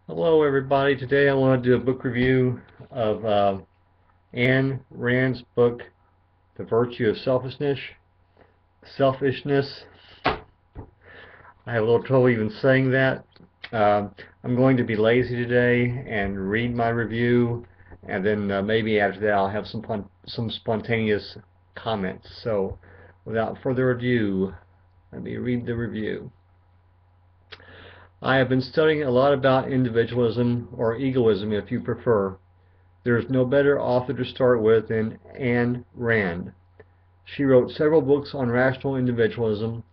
Hello everybody. Today I want to do a book review of Ayn Rand's book, The Virtue of Selfishness. Selfishness. I have a little trouble even saying that. I'm going to be lazy today and read my review, and then maybe after that I'll have some spontaneous comments. So without further ado, let me read the review. I have been studying a lot about individualism, or egoism if you prefer. There is no better author to start with than Ayn Rand. She wrote several books on rational individualism,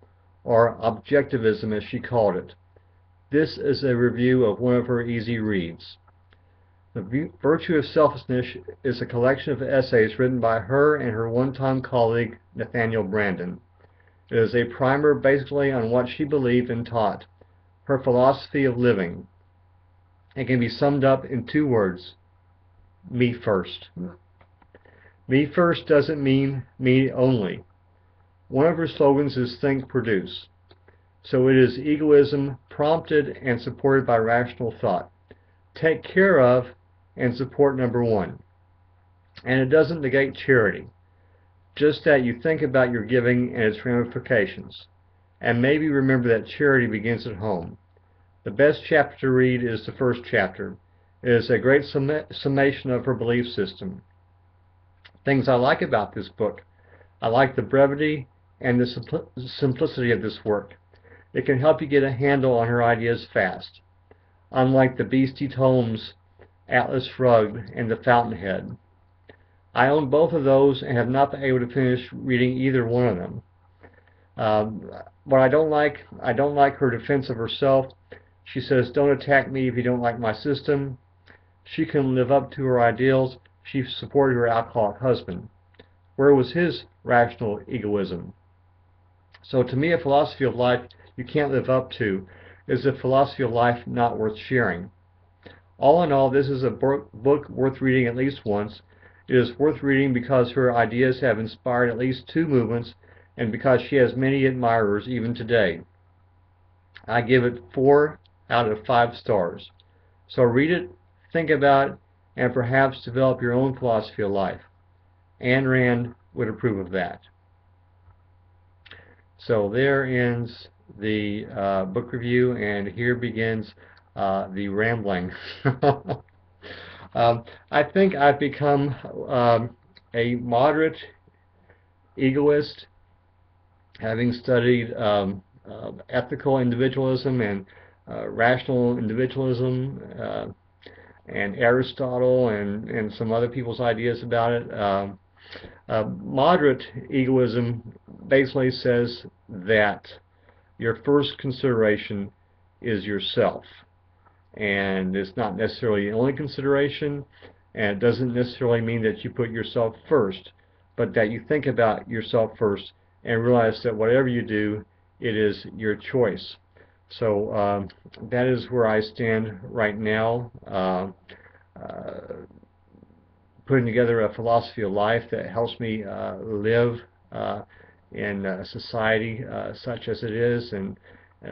or Objectivism as she called it. This is a review of one of her easy reads. The Virtue of Selfishness is a collection of essays written by her and her one-time colleague Nathaniel Branden. It is a primer basically on what she believed and taught, her philosophy of living. It can be summed up in two words: me first. Me first doesn't mean me only. One of her slogans is think, produce. So it is egoism prompted and supported by rational thought. Take care of and support number one. And it doesn't negate charity, just that you think about your giving and its ramifications. And maybe remember that charity begins at home. The best chapter to read is the first chapter. It is a great summation of her belief system. Things I like about this book: I like the brevity and the simplicity of this work. It can help you get a handle on her ideas fast, unlike the beastly tomes Atlas Shrugged and The Fountainhead. I own both of those and have not been able to finish reading either one of them. What I don't like her defense of herself. She says, "Don't attack me if you don't like my system." She can live up to her ideals. She supported her alcoholic husband. Where was his rational egoism? So to me, a philosophy of life you can't live up to is a philosophy of life not worth sharing. All in all, this is a book worth reading at least once. It is worth reading because her ideas have inspired at least two movements and because she has many admirers even today. I give it 4 out of 5 stars. So read it, think about it, and perhaps develop your own philosophy of life. Ayn Rand would approve of that. So there ends the book review, and here begins the rambling. I think I've become a moderate egoist, having studied ethical individualism and rational individualism, and Aristotle and some other people's ideas about it. Moderate egoism basically says that your first consideration is yourself, and it's not necessarily the only consideration, and it doesn't necessarily mean that you put yourself first, but that you think about yourself first and realize that whatever you do, it is your choice. So that is where I stand right now, putting together a philosophy of life that helps me live in society such as it is, and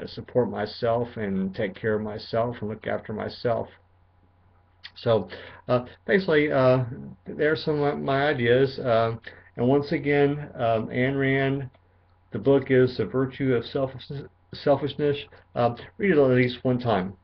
support myself and take care of myself and look after myself. So basically, there's some of my ideas. And once again, Ayn Rand, the book is The Virtue of Selfishness. Read it at least one time.